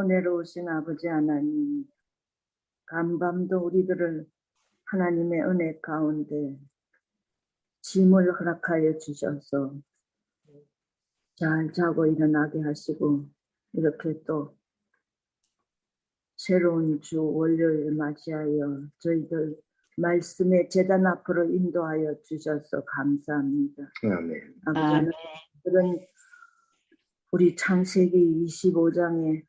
내려오신 아버지 하나님, 간밤도 우리들을 하나님의 은혜 가운데 짐을 허락하여 주셔서 잘 자고 일어나게 하시고, 이렇게 또 새로운 주 월요일 맞이하여 저희들 말씀의 제단 앞으로 인도하여 주셔서 감사합니다. 아멘. 아버지 하나님, 우리 창세기 25장에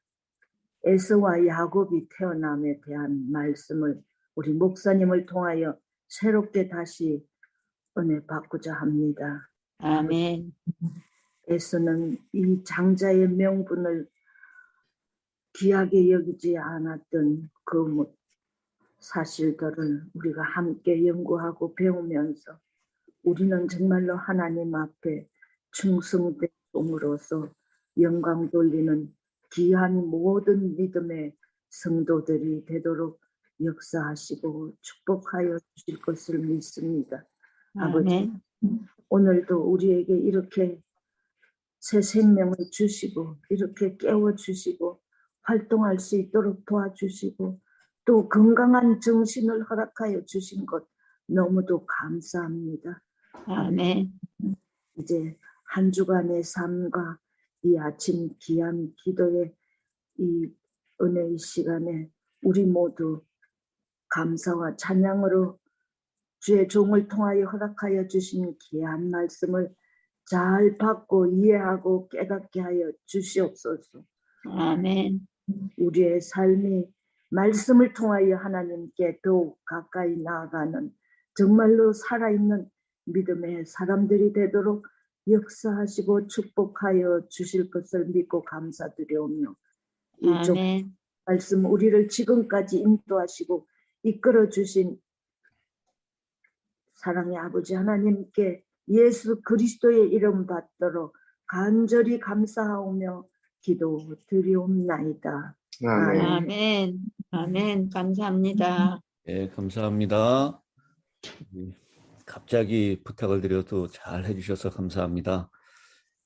에서와 야곱이 태어남에 대한 말씀을 우리 목사님을 통하여 새롭게 다시 은혜 받고자 합니다. 아멘. 에서는 이 장자의 명분을 귀하게 여기지 않았던 그 사실들을 우리가 함께 연구하고 배우면서 우리는 정말로 하나님 앞에 충성됨으로써 영광 돌리는 귀한 모든 믿음의 성도들이 되도록 역사하시고 축복하여 주실 것을 믿습니다. 아버지, 오늘도 우리에게 이렇게 새 생명을 주시고 이렇게 깨워주시고 활동할 수 있도록 도와주시고 또 건강한 정신을 허락하여 주신 것 너무도 감사합니다. 아멘. 이제 한 주간의 삶과 이 아침 귀한 기도의 이 은혜의 시간에 우리 모두 감사와 찬양으로 주의 종을 통하여 허락하여 주신 귀한 말씀을 잘 받고 이해하고 깨닫게 하여 주시옵소서. 아멘. 우리의 삶이 말씀을 통하여 하나님께 더욱 가까이 나아가는 정말로 살아있는 믿음의 사람들이 되도록 역사하시고 축복하여 주실 것을 믿고 감사드리오며 이 말씀 우리를 지금까지 인도하시고 이끌어 주신 사랑의 아버지 하나님께 예수 그리스도의 이름 받도록 간절히 감사하오며 기도드리옵나이다. 아멘. 아멘. 아멘. 감사합니다. 네, 감사합니다. 갑자기 부탁을 드려도 잘 해주셔서 감사합니다.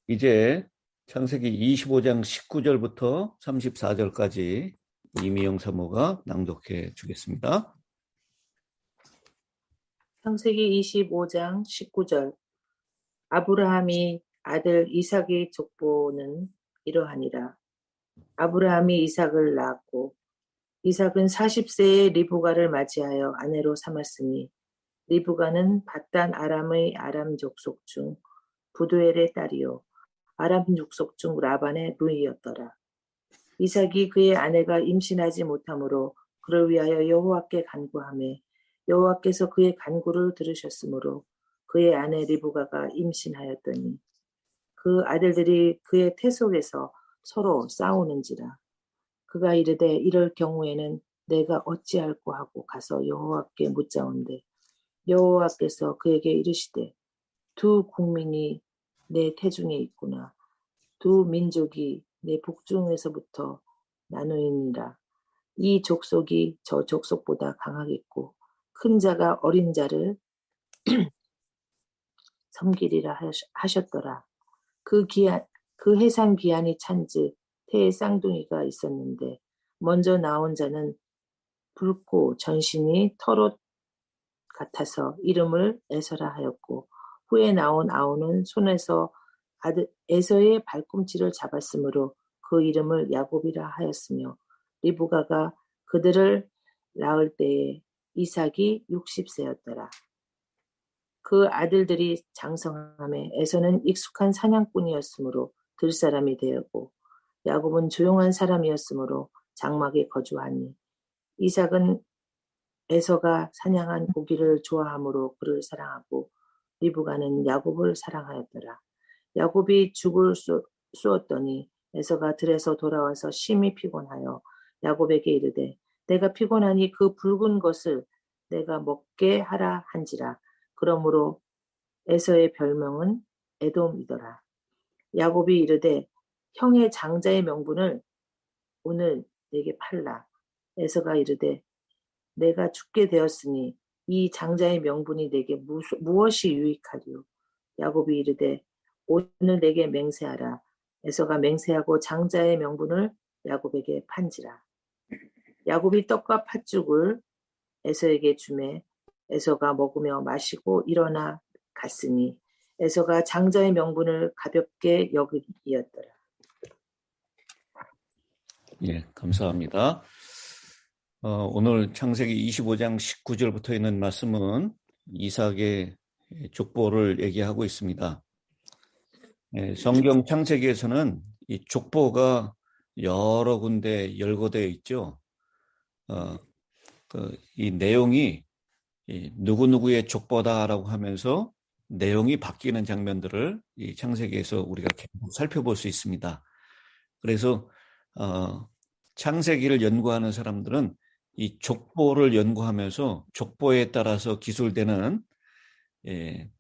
이제 창세기 25장 19절부터 34절까지 이미영 사모가 낭독해 주겠습니다. 창세기 25장 19절. 아브라함이 아들 이삭의 족보는 이러하니라. 아브라함이 이삭을 낳았고 이삭은 40세에 리브가를 맞이하여 아내로 삼았으니 리브가는 밧단 아람의 아람 족속 중 부두엘의 딸이요 아람 족속 중 라반의 누이였더라. 이삭이 그의 아내가 임신하지 못하므로 그를 위하여 여호와께 간구하매 여호와께서 그의 간구를 들으셨으므로 그의 아내 리브가가 임신하였더니 그 아들들이 그의 태 속에서 서로 싸우는지라. 그가 이르되 이럴 경우에는 내가 어찌할꼬 하고 가서 여호와께 묻자온대 여호와께서 그에게 이르시되 두 국민이 내 태중에 있구나. 두 민족이 내 복중에서부터 나누니라. 이 족속이 저 족속보다 강하겠고 큰 자가 어린 자를 섬기리라 하셨더라. 그 해산 기한이 찬즉 태에 쌍둥이가 있었는데 먼저 나온 자는 붉고 전신이 털옷 같아서 이름을 에서라 하였고 후에 나온 아우는 손에서 에서의 발꿈치를 잡았으므로 그 이름을 야곱이라 하였으며 리브가가 그들을 낳을 때에 이삭이 60세였더라. 그 아들들이 장성함에 에서는 익숙한 사냥꾼이었으므로 들사람이 되었고 야곱은 조용한 사람이었으므로 장막에 거주하니 이삭은 에서가 사냥한 고기를 좋아하므로 그를 사랑하고 리브가는 야곱을 사랑하였더라. 야곱이 죽을 쏘었더니 에서가 들에서 돌아와서 심히 피곤하여 야곱에게 이르되 내가 피곤하니 그 붉은 것을 내가 먹게 하라 한지라. 그러므로 에서의 별명은 에돔이더라. 야곱이 이르되 형의 장자의 명분을 오늘 내게 팔라. 에서가 이르되 내가 죽게 되었으니 이 장자의 명분이 내게 무엇이 유익하리요. 야곱이 이르되 오늘 내게 맹세하라. 에서가 맹세하고 장자의 명분을 야곱에게 판지라. 야곱이 떡과 팥죽을 에서에게 주매 에서가 먹으며 마시고 일어나 갔으니 에서가 장자의 명분을 가볍게 여기었더라. 예, 감사합니다. 오늘 창세기 25장 19절부터 있는 말씀은 이삭의 족보를 얘기하고 있습니다. 성경 창세기에서는 이 족보가 여러 군데 열거되어 있죠. 이 내용이 누구누구의 족보다라고 하면서 내용이 바뀌는 장면들을 이 창세기에서 우리가 계속 살펴볼 수 있습니다. 그래서 창세기를 연구하는 사람들은 이 족보를 연구하면서 족보에 따라서 기술되는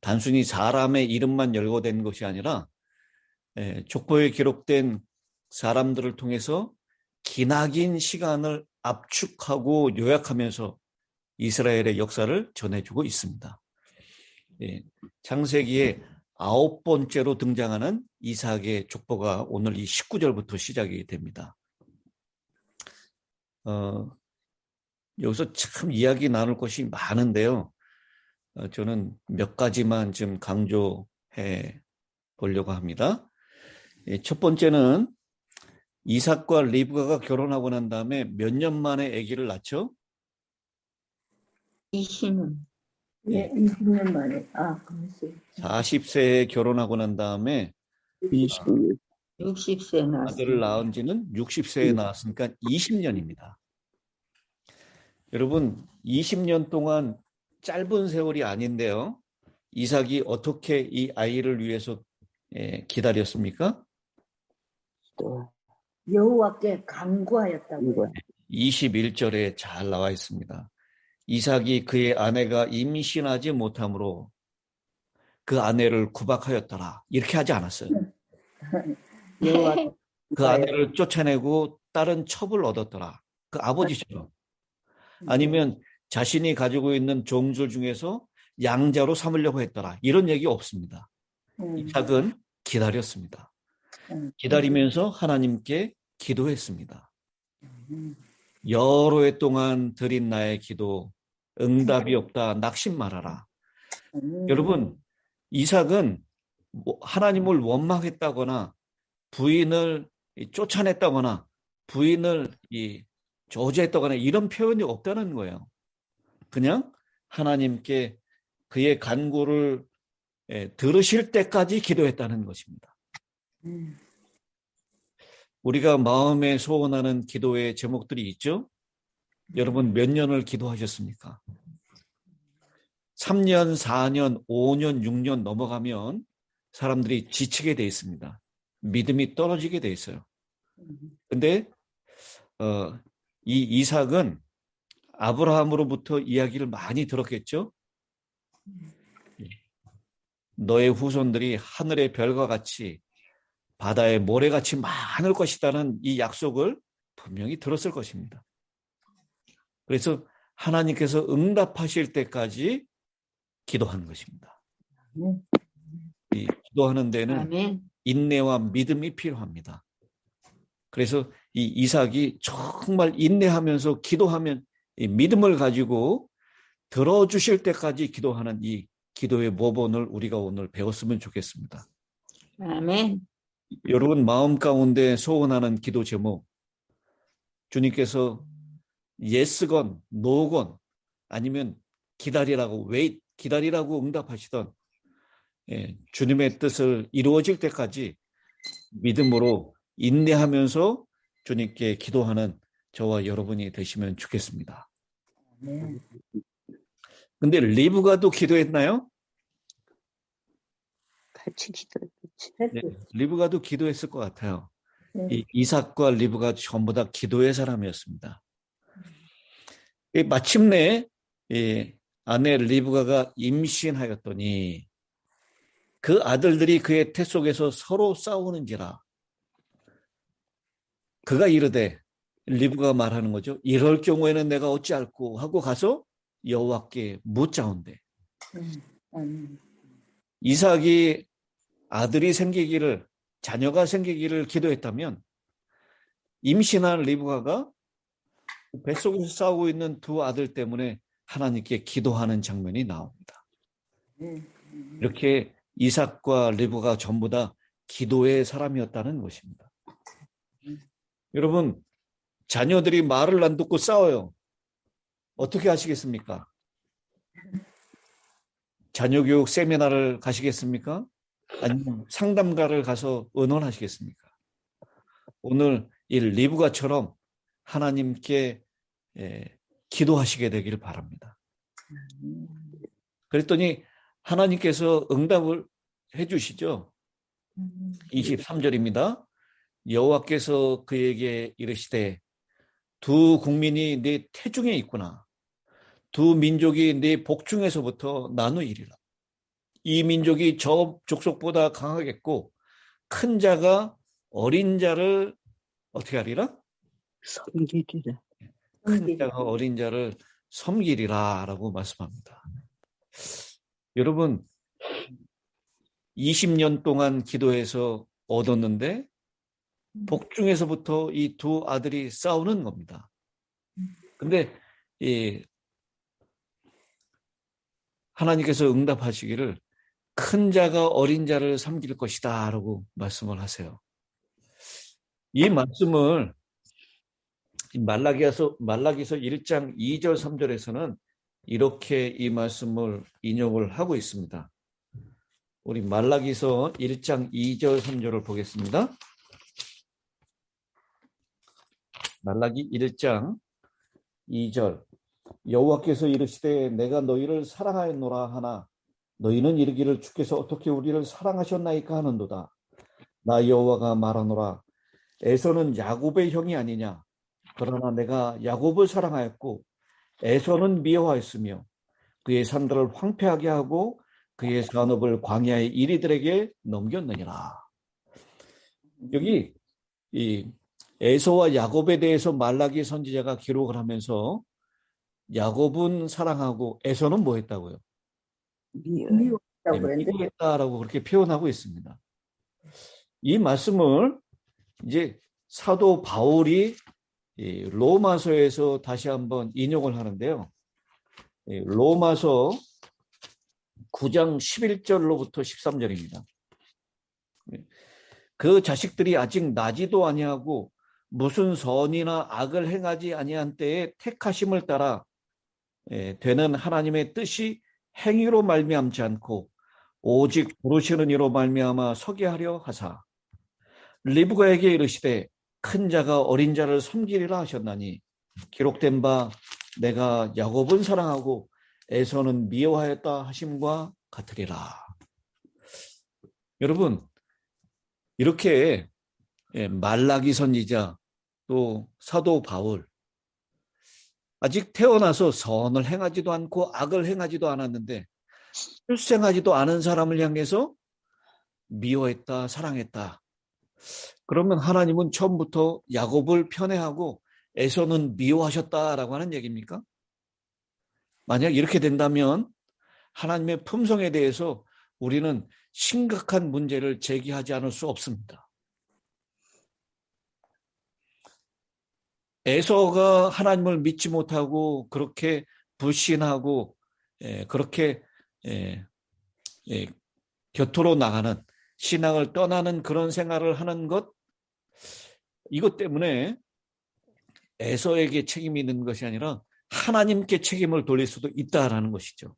단순히 사람의 이름만 열거된 것이 아니라 족보에 기록된 사람들을 통해서 기나긴 시간을 압축하고 요약하면서 이스라엘의 역사를 전해주고 있습니다. 창세기의 9번째로 등장하는 이삭의 족보가 오늘 이 19절부터 시작이 됩니다. 여기서 참 이야기 나눌 것이 많은데요. 저는 몇 가지만 좀 강조해 보려고 합니다. 첫 번째는 이삭과 리브가가 결혼하고 난 다음에 몇 년 만에 아기를 낳죠? 20년. 예, 20년 만에. 그렇지. 40세에 결혼하고 난 다음에 60세 나왔습니다. 아들을 낳은 지는 60세에 낳았으니까 20년입니다. 여러분, 20년 동안 짧은 세월이 아닌데요. 이삭이 어떻게 이 아이를 위해서 기다렸습니까? 여호와께 간구하였다고요. 21절에 잘 나와 있습니다. 이삭이 그의 아내가 임신하지 못함으로 그 아내를 구박하였더라. 이렇게 하지 않았어요. 여호와께 그 아내를 쫓아내고 다른 첩을 얻었더라. 그 아버지처럼. 아니면 자신이 가지고 있는 종들 중에서 양자로 삼으려고 했더라. 이런 얘기 없습니다. 이삭은 기다렸습니다. 기다리면서 하나님께 기도했습니다. 여러 해 동안 드린 나의 기도, 응답이 없다, 낙심 말아라. 여러분, 이삭은 하나님을 원망했다거나 부인을 쫓아냈다거나 부인을 저주했다거나 이런 표현이 없다는 거예요. 그냥 하나님께 그의 간구를 들으실 때까지 기도했다는 것입니다. 우리가 마음에 소원하는 기도의 제목들이 있죠? 여러분 몇 년을 기도하셨습니까? 3년, 4년, 5년, 6년 넘어가면 사람들이 지치게 돼 있습니다. 믿음이 떨어지게 돼 있어요. 근데 이 이삭은 아브라함으로부터 이야기를 많이 들었겠죠? 너의 후손들이 하늘의 별과 같이 바다의 모래같이 많을 것이라는 이 약속을 분명히 들었을 것입니다. 그래서 하나님께서 응답하실 때까지 기도하는 것입니다. 이 기도하는 데는 아멘. 인내와 믿음이 필요합니다. 그래서 이 이삭이 정말 인내하면서 기도하면 이 믿음을 가지고 들어주실 때까지 기도하는 이 기도의 모본을 우리가 오늘 배웠으면 좋겠습니다. 아멘. 여러분 마음 가운데 소원하는 기도 제목, 주님께서 예스건 노건 아니면 기다리라고 기다리라고 응답하시던 주님의 뜻을 이루어질 때까지 믿음으로 인내하면서 주님께 기도하는 저와 여러분이 되시면 좋겠습니다. 근데 리브가도 기도했나요? 같이 기도했지. 네, 리브가도 기도했을 것 같아요. 네. 이삭과 리브가 전부 다 기도의 사람이었습니다. 마침내 아내 리브가가 임신하였더니 그 아들들이 그의 태 속에서 서로 싸우는지라 그가 이르되 리브가 말하는 거죠. 이럴 경우에는 내가 어찌할꼬 하고 가서 여호와께 묻자온대. 이삭이 아들이 생기기를 자녀가 생기기를 기도했다면 임신한 리브가가 뱃속에서 싸우고 있는 두 아들 때문에 하나님께 기도하는 장면이 나옵니다. 이렇게 이삭과 리브가가 전부 다 기도의 사람이었다는 것입니다. 여러분, 자녀들이 말을 안 듣고 싸워요. 어떻게 하시겠습니까? 자녀 교육 세미나를 가시겠습니까? 아니면 상담가를 가서 의논하시겠습니까? 오늘 이 리브가처럼 하나님께 기도하시게 되길 바랍니다. 그랬더니 하나님께서 응답을 해주시죠. 23절입니다. 여호와께서 그에게 이르시되 두 국민이 네 태중에 있구나. 두 민족이 네 복중에서부터 나누이리라. 이 민족이 저 족속보다 강하겠고 큰 자가 어린 자를 어떻게 하리라? 섬기리라. 큰 자가 어린 자를 섬기리라 라고 말씀합니다. 여러분, 20년 동안 기도해서 얻었는데 복중에서부터 이 두 아들이 싸우는 겁니다. 근데 하나님께서 응답하시기를 큰 자가 어린 자를 섬길 것이다 라고 말씀을 하세요. 이 말씀을 말라기서 1장 2절 3절에서는 이렇게 이 말씀을 인용을 하고 있습니다. 우리 말라기서 1장 2절 3절을 보겠습니다. 말라기 1장 2절 여호와께서 이르시되 내가 너희를 사랑하였노라 하나 너희는 이르기를 주께서 어떻게 우리를 사랑하셨나이까 하는도다. 나 여호와가 말하노라 에서는 야곱의 형이 아니냐. 그러나 내가 야곱을 사랑하였고 에서는 미워하였으며 그의 산들을 황폐하게 하고 그의 산업을 광야의 이리들에게 넘겼느니라. 여기 이 에서와 야곱에 대해서 말라기 선지자가 기록을 하면서 야곱은 사랑하고 에서는 뭐 했다고요? 미워했다라고 그렇게 표현하고 있습니다. 이 말씀을 이제 사도 바울이 로마서에서 다시 한번 인용을 하는데요. 로마서 9장 11절로부터 13절입니다. 그 자식들이 아직 나지도 아니하고 무슨 선이나 악을 행하지 아니한 때에 택하심을 따라 되는 하나님의 뜻이 행위로 말미암지 않고 오직 부르시는 이로 말미암아 서게 하려 하사 리브가에게 이르시되 큰 자가 어린 자를 섬기리라 하셨나니 기록된 바 내가 야곱은 사랑하고 에서는 미워하였다 하심과 같으리라. 여러분, 이렇게 말라기 선지자 또 사도 바울 아직 태어나서 선을 행하지도 않고 악을 행하지도 않았는데 출생하지도 않은 사람을 향해서 미워했다, 사랑했다. 그러면 하나님은 처음부터 야곱을 편애하고 에서는 미워하셨다라고 하는 얘기입니까? 만약 이렇게 된다면 하나님의 품성에 대해서 우리는 심각한 문제를 제기하지 않을 수 없습니다. 에서가 하나님을 믿지 못하고 그렇게 불신하고 그렇게 곁으로 나가는 신앙을 떠나는 그런 생활을 하는 것, 이것 때문에 에서에게 책임이 있는 것이 아니라 하나님께 책임을 돌릴 수도 있다라는 것이죠.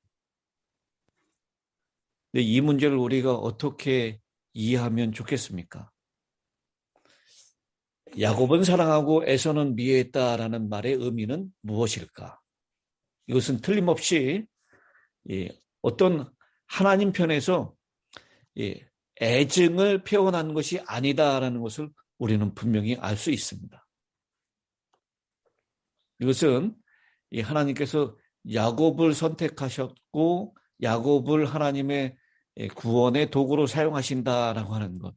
근데 이 문제를 우리가 어떻게 이해하면 좋겠습니까? 야곱은 사랑하고 에서는 미워했다라는 말의 의미는 무엇일까? 이것은 틀림없이 어떤 하나님 편에서 애증을 표현한 것이 아니다라는 것을 우리는 분명히 알 수 있습니다. 이것은 하나님께서 야곱을 선택하셨고 야곱을 하나님의 구원의 도구로 사용하신다라고 하는 것,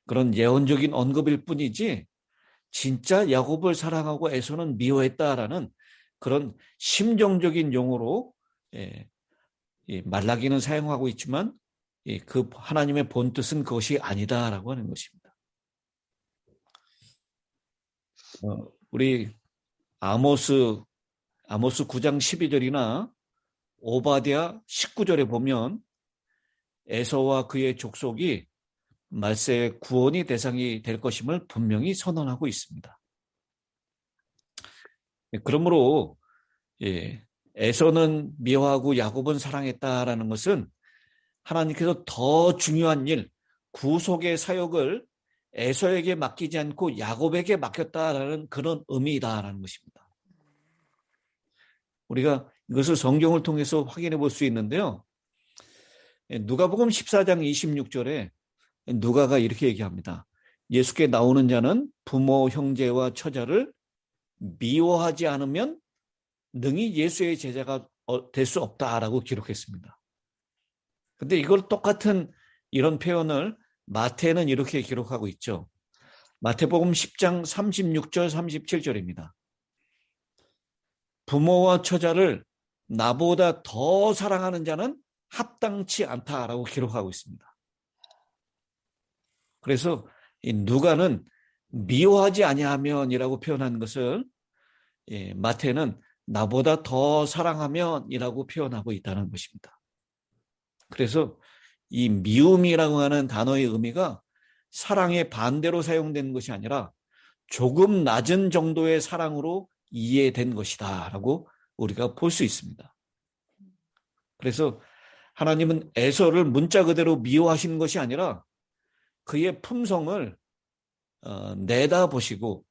그런 예언적인 언급일 뿐이지 진짜 야곱을 사랑하고 에서는 미워했다라는 그런 심정적인 용어로 말라기는 사용하고 있지만 그 하나님의 본뜻은 그것이 아니다라고 하는 것입니다. 우리 아모스 9장 12절이나 오바댜 19절에 보면 에서와 그의 족속이 말세의 구원의 대상이 될 것임을 분명히 선언하고 있습니다. 그러므로 에서는 미워하고 야곱은 사랑했다라는 것은 하나님께서 더 중요한 일, 구속의 사역을 에서에게 맡기지 않고 야곱에게 맡겼다라는 그런 의미이다라는 것입니다. 우리가 이것을 성경을 통해서 확인해 볼 수 있는데요. 누가복음 14장 26절에 누가가 이렇게 얘기합니다. 예수께 나오는 자는 부모, 형제와 처자를 미워하지 않으면 능히 예수의 제자가 될 수 없다라고 기록했습니다. 근데 이걸 똑같은 이런 표현을 마태는 이렇게 기록하고 있죠. 마태복음 10장 36절 37절입니다. 부모와 처자를 나보다 더 사랑하는 자는 합당치 않다라고 기록하고 있습니다. 그래서 이 누가는 미워하지 아니하면이라고 표현한 것을 마태는 나보다 더 사랑하면이라고 표현하고 있다는 것입니다. 그래서 이 미움이라고 하는 단어의 의미가 사랑의 반대로 사용된 것이 아니라 조금 낮은 정도의 사랑으로 이해된 것이다 라고 우리가 볼 수 있습니다. 그래서 하나님은 에서를 문자 그대로 미워하시는 것이 아니라 그의 품성을 내다보시고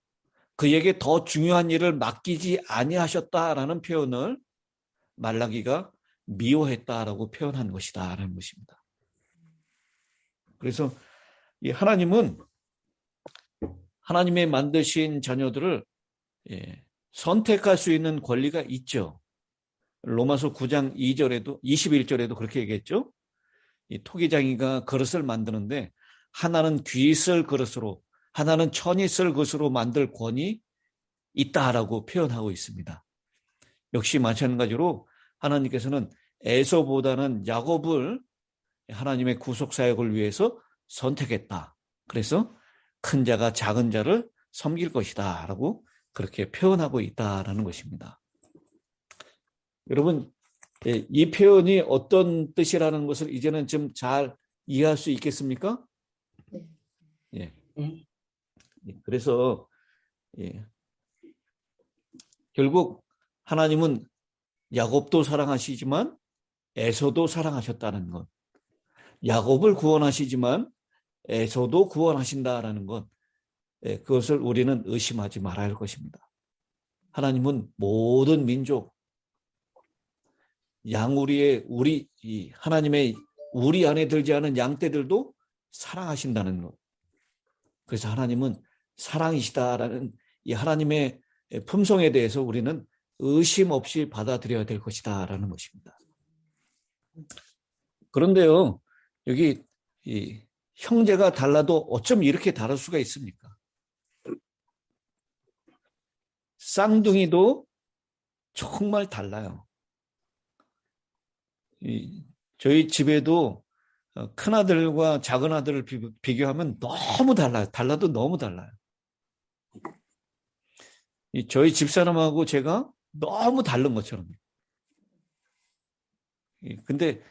그에게 더 중요한 일을 맡기지 아니하셨다라는 표현을 말라기가 미워했다라고 표현한 것이다라는 것입니다. 그래서 이 하나님은 하나님의 만드신 자녀들을 선택할 수 있는 권리가 있죠. 로마서 9장 2절에도 21절에도 그렇게 얘기했죠. 이 토기장이가 그릇을 만드는데 하나는 귀 쓸 그릇으로 하나는 천이 쓸 그릇으로 만들 권이 있다라고 표현하고 있습니다. 역시 마찬가지로 하나님께서는 에서보다는 야곱을 하나님의 구속 사역을 위해서 선택했다. 그래서 큰 자가 작은 자를 섬길 것이다 라고 그렇게 표현하고 있다라는 것입니다. 여러분, 이 표현이 어떤 뜻이라는 것을 이제는 좀 잘 이해할 수 있겠습니까? 예. 그래서 결국 하나님은 야곱도 사랑하시지만 에서도 사랑하셨다는 것, 야곱을 구원하시지만 에서도 구원하신다라는 것, 그것을 우리는 의심하지 말아야 할 것입니다. 하나님은 모든 민족, 하나님의 우리 안에 들지 않은 양떼들도 사랑하신다는 것. 그래서 하나님은 사랑이시다라는 이 하나님의 품성에 대해서 우리는 의심 없이 받아들여야 될 것이다라는 것입니다. 그런데요, 여기 이 형제가 달라도 어쩜 이렇게 다를 수가 있습니까? 쌍둥이도 정말 달라요. 저희 집에도 큰아들과 작은아들을 비교하면 너무 달라요. 달라도 너무 달라요. 저희 집사람하고 제가 너무 다른 것처럼. 근데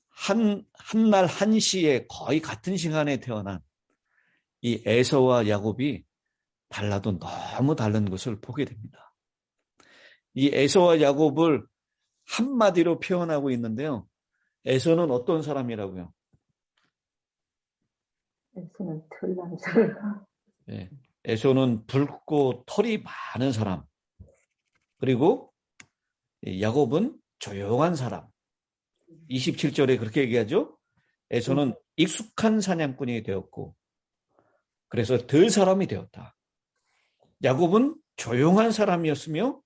한날 한시에 거의 같은 시간에 태어난 이 에서와 야곱이 달라도 너무 다른 것을 보게 됩니다. 이 에서와 야곱을 한마디로 표현하고 있는데요. 에서는 어떤 사람이라고요? 에서는 털난 사람. 네, 에서는 붉고 털이 많은 사람. 그리고 야곱은 조용한 사람. 27절에 그렇게 얘기하죠. 에서는 익숙한 사냥꾼이 되었고 그래서 들 사람이 되었다. 야곱은 조용한 사람이었으며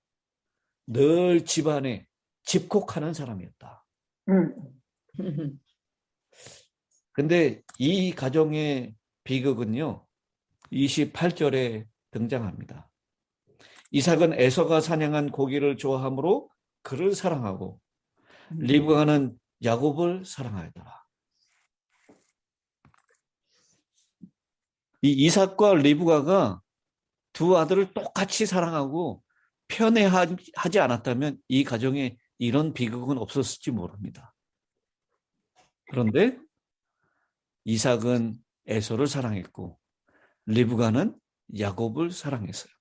늘 집안에 집콕하는 사람이었다. 근데 이 가정의 비극은요. 28절에 등장합니다. 이삭은 에서가 사냥한 고기를 좋아하므로 그를 사랑하고 리브가는 야곱을 사랑하였더라. 이 이삭과 리브가가 두 아들을 똑같이 사랑하고 편애하지 않았다면 이 가정에 이런 비극은 없었을지 모릅니다. 그런데 이삭은 에서를 사랑했고 리브가는 야곱을 사랑했어요.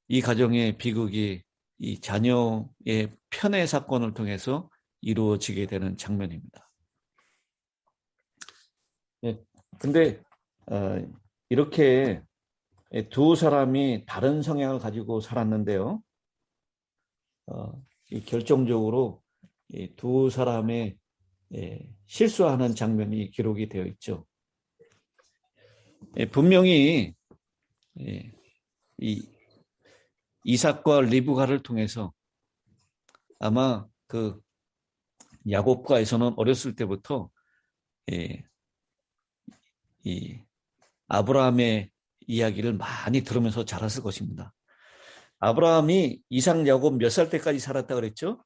이 가정의 비극이 이 자녀의 편애 사건을 통해서 이루어지게 되는 장면입니다. 근데 이렇게 두 사람이 다른 성향을 가지고 살았는데요. 결정적으로 이 두 사람의 실수하는 장면이 기록이 되어 있죠. 분명히 이 이삭과 리브가를 통해서 아마 그 야곱과 에서는 어렸을 때부터 이 아브라함의 이야기를 많이 들으면서 자랐을 것입니다. 아브라함이 이삭, 야곱 몇 살 때까지 살았다 그랬죠?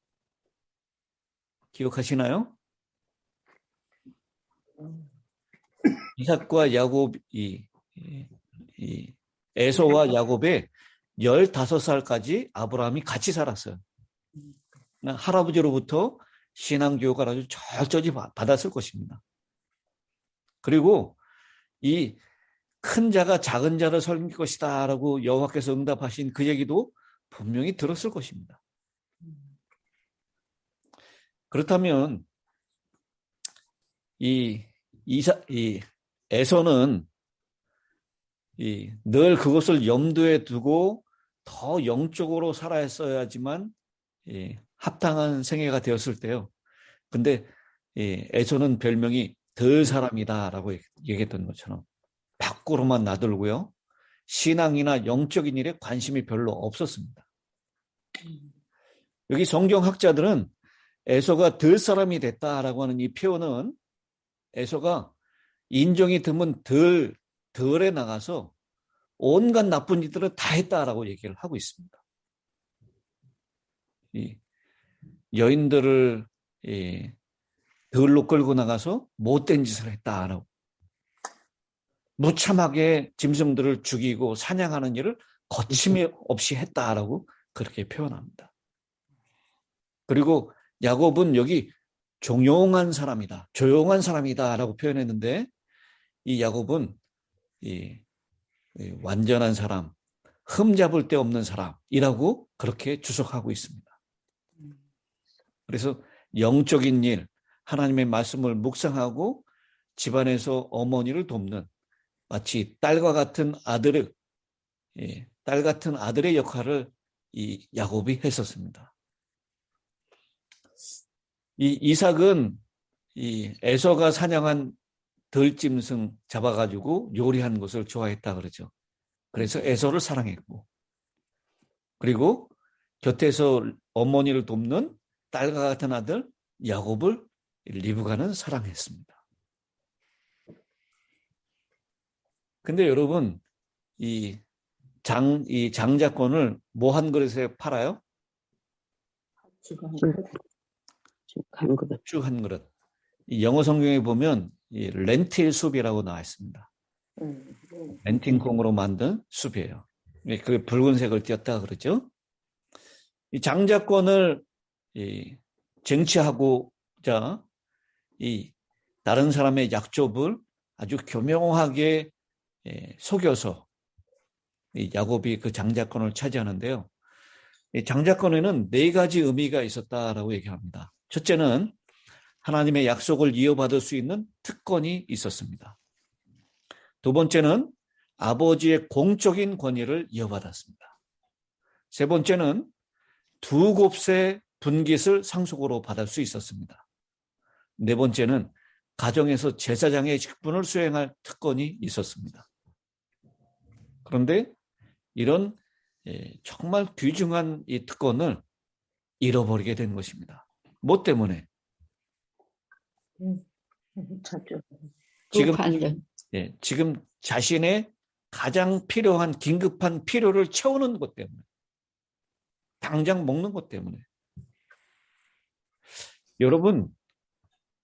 기억하시나요? 이삭과 야곱이 에서와 야곱의 15살까지 아브라함이 같이 살았어요. 할아버지로부터 신앙교육을 아주 철저히 받았을 것입니다. 그리고 이 큰 자가 작은 자를 섬길 것이다 라고 여호와께서 응답하신 그 얘기도 분명히 들었을 것입니다. 그렇다면 이 에서는 늘 그것을 염두에 두고 더 영적으로 살아야지만 합당한 생애가 되었을 때요. 근데 에서는 별명이 덜 사람이다라고 얘기했던 것처럼 밖으로만 나돌고요. 신앙이나 영적인 일에 관심이 별로 없었습니다. 여기 성경학자들은 에서가 덜 사람이 됐다라고 하는 이 표현은 에서가 인정이 드문 덜에 나가서 온갖 나쁜 일들을 다 했다라고 얘기를 하고 있습니다. 이 여인들을 덜로 끌고 나가서 못된 짓을 했다라고, 무참하게 짐승들을 죽이고 사냥하는 일을 거침이 없이 했다라고 그렇게 표현합니다. 그리고 야곱은 여기 종용한 사람이다, 조용한 사람이다라고 표현했는데 이 야곱은 완전한 사람, 흠잡을 데 없는 사람이라고 그렇게 주석하고 있습니다. 그래서 영적인 일, 하나님의 말씀을 묵상하고 집안에서 어머니를 돕는 마치 딸 같은 아들의 역할을 이 야곱이 했었습니다. 이 이삭은 이 에서가 사냥한 들짐승 잡아가지고 요리한 것을 좋아했다 그러죠. 그래서 에서를 사랑했고, 그리고 곁에서 어머니를 돕는 딸과 같은 아들 야곱을 리브가는 사랑했습니다. 근데 여러분, 이 장자권을 뭐 한 그릇에 팔아요? 쭉 한 그릇. 쭉 한 그릇. 이 영어 성경에 보면 이 렌틸 숲이라고 나와 있습니다. 렌팅콩으로 만든 숲이에요. 그 붉은색을 띄었다 그러죠. 이 장자권을 쟁취하고자 이 다른 사람의 약좁을 아주 교묘하게 속여서 이 야곱이 그 장자권을 차지하는데요. 이 장자권에는 4가지 의미가 있었다라고 얘기합니다. 첫째는 하나님의 약속을 이어받을 수 있는 특권이 있었습니다. 두 번째는 아버지의 공적인 권위를 이어받았습니다. 세 번째는 2곱의 분깃을 상속으로 받을 수 있었습니다. 네 번째는 가정에서 제사장의 직분을 수행할 특권이 있었습니다. 그런데 이런 정말 귀중한 이 특권을 잃어버리게 된 것입니다. 뭐 때문에? 지금 자신의 가장 필요한 긴급한 필요를 채우는 것 때문에, 당장 먹는 것 때문에. 여러분,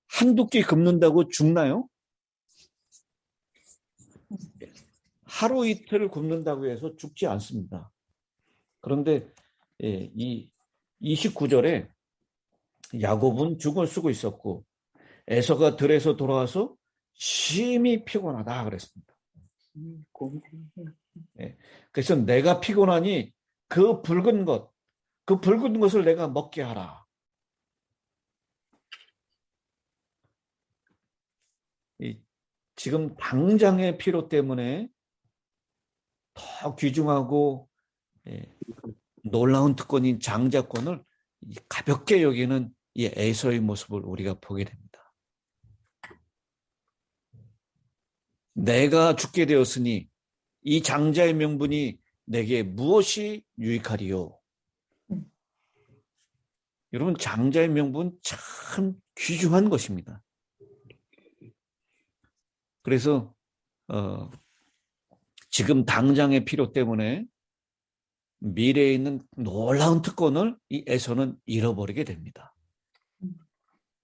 한두 끼 굶는다고 죽나요? 하루 이틀 굶는다고 해서 죽지 않습니다. 그런데 이 29절에 야곱은 죽을 쓰고 있었고 에서가 들에서 돌아와서 심히 피곤하다 그랬습니다. 그래서 내가 피곤하니 그 붉은 것을 내가 먹게 하라. 지금 당장의 필요 때문에 더 귀중하고 놀라운 특권인 장자권을 가볍게 여기는 이 에서의 모습을 우리가 보게 됩니다. 내가 죽게 되었으니 이 장자의 명분이 내게 무엇이 유익하리요? 여러분, 장자의 명분 참 귀중한 것입니다. 그래서 지금 당장의 필요 때문에 미래에 있는 놀라운 특권을 이 에서는 잃어버리게 됩니다.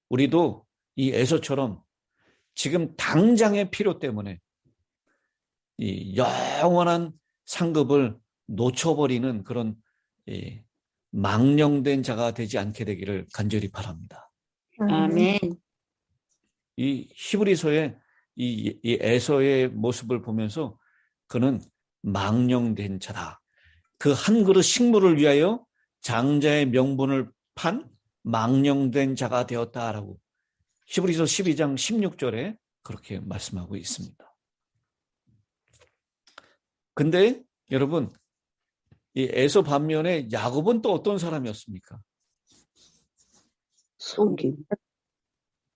우리도 이 에서처럼 지금 당장의 필요 때문에 이 영원한 상급을 놓쳐버리는 그런 망령된 자가 되지 않게 되기를 간절히 바랍니다. 아멘. 이 히브리서의 이 에서의 모습을 보면서 그는 망령된 자다. 그 한 그릇 식물을 위하여 장자의 명분을 판 망령된 자가 되었다라고 히브리서 12장 16절에 그렇게 말씀하고 있습니다. 근데 여러분, 이 에서 반면에 야곱은 또 어떤 사람이었습니까? 섬김.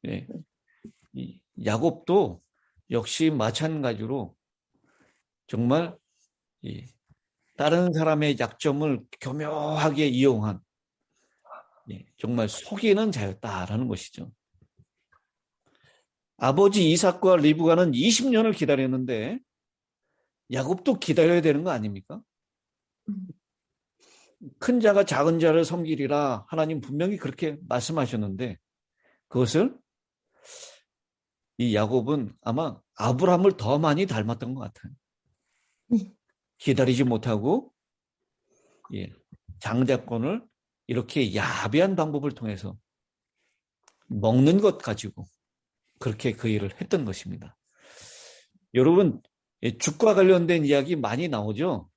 네. 이 야곱도 역시 마찬가지로 정말 다른 사람의 약점을 교묘하게 이용한 정말 속이는 자였다라는 것이죠. 아버지 이삭과 리브가는 20년을 기다렸는데 야곱도 기다려야 되는 거 아닙니까? 큰 자가 작은 자를 섬기리라 하나님 분명히 그렇게 말씀하셨는데 그것을 이 야곱은 아마 아브라함을 더 많이 닮았던 것 같아요. 기다리지 못하고 장자권을 이렇게 야비한 방법을 통해서 먹는 것 가지고 그렇게 그 일을 했던 것입니다. 여러분, 죽과 관련된 이야기 많이 나오죠?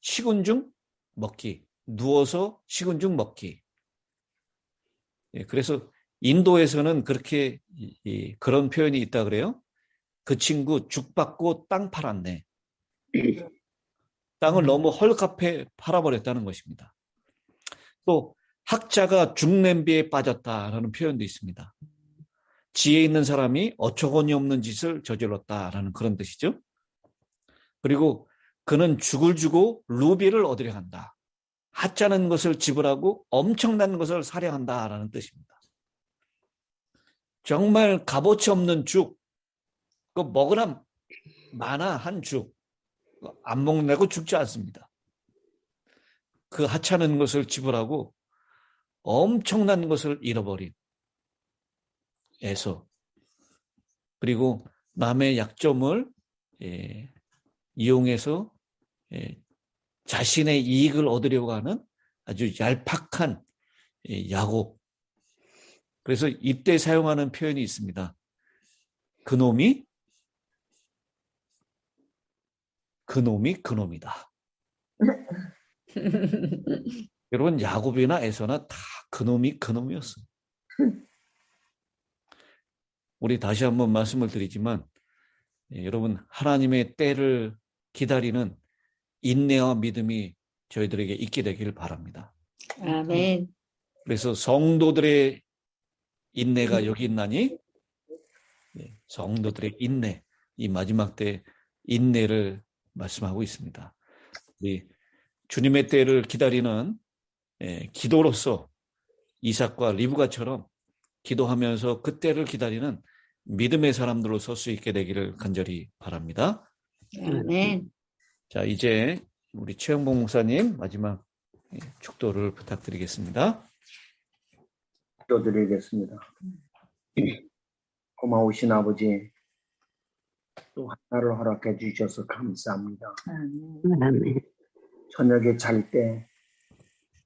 식은 죽 먹기, 누워서 식은 죽 먹기. 그래서 인도에서는 그렇게 그런 표현이 있다 그래요. 그 친구 죽 받고 땅 팔았네. 땅을 너무 헐값에 팔아버렸다는 것입니다. 또 학자가 죽냄비에 빠졌다라는 표현도 있습니다. 지혜 있는 사람이 어처구니 없는 짓을 저질렀다라는 그런 뜻이죠. 그리고 그는 죽을 주고 루비를 얻으려 한다. 하찮은 것을 지불하고 엄청난 것을 사려 한다라는 뜻입니다. 정말 값어치 없는 죽, 그 먹으나 마나 한 죽, 안 먹는다고 죽지 않습니다. 그 하찮은 것을 지불하고 엄청난 것을 잃어버린 에서, 그리고 남의 약점을 이용해서 자신의 이익을 얻으려고 하는 아주 얄팍한 야곱. 그래서 이때 사용하는 표현이 있습니다. 그놈이 그놈이다. 여러분, 야곱이나 에서나 다 그놈이었어요. 우리 다시 한번 말씀을 드리지만 여러분, 하나님의 때를 기다리는 인내와 믿음이 저희들에게 있게 되기를 바랍니다. 아멘. 그래서 성도들의 인내가 여기 있나니 성도들의 인내, 이 마지막 때 인내를 말씀하고 있습니다. 우리 주님의 때를 기다리는 기도로서 이삭과 리브가처럼 기도하면서 그 때를 기다리는 믿음의 사람들로 설 수 있게 되기를 간절히 바랍니다. 아멘. 자, 이제 우리 최영봉 목사님 마지막 축도를 부탁드리겠습니다. 기도드리겠습니다. 고마우신 아버지, 또 하나를 허락해 주셔서 감사합니다. 아멘. 아멘. 저녁에 잘 때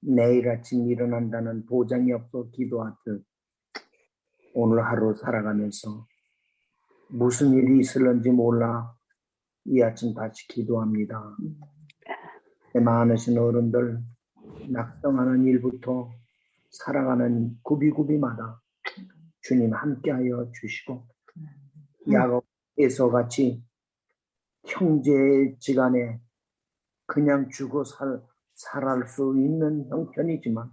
내일 아침 일어난다는 보장이 없어 기도하듯 오늘 하루 살아가면서 무슨 일이 있을런지 몰라 이 아침 다시 기도합니다. 많으신 어른들 낙성하는 일부터 살아가는 구비구비마다 주님 함께하여 주시고 야곱에서 같이 형제지간에 그냥 주고 살할 수 있는 형편이지만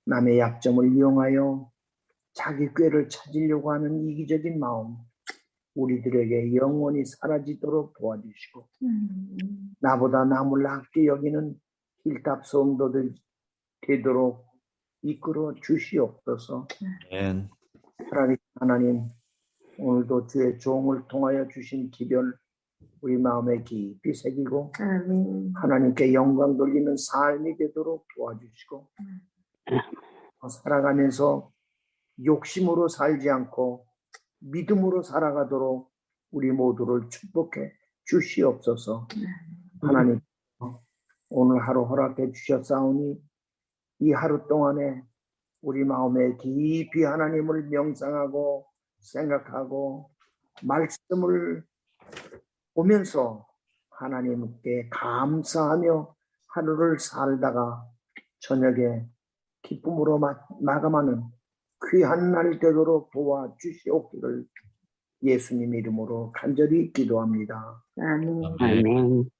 남의 약점을 이용하여 자기 꾀를 찾으려고 하는 이기적인 마음 우리들에게 영원히 사라지도록 도와주시고 나보다 남을 낮게 여기는 힐답 성도들 되도록 이끌어 주시옵소서. 아멘. 하나님 오늘도 주의 종을 통하여 주신 기별 우리 마음에 깊이 새기고 아멘. 하나님께 영광 돌리는 삶이 되도록 도와주시고 살아가면서 욕심으로 살지 않고 믿음으로 살아가도록 우리 모두를 축복해 주시옵소서. 하나님 오늘 하루 허락해 주셨사오니 이 하루 동안에 우리 마음에 깊이 하나님을 명상하고 생각하고 말씀을 보면서 하나님께 감사하며 하루를 살다가 저녁에 기쁨으로 마감하는 귀한 날 되도록 도와주시옵기를 예수님 이름으로 간절히 기도합니다. 아멘. 아멘.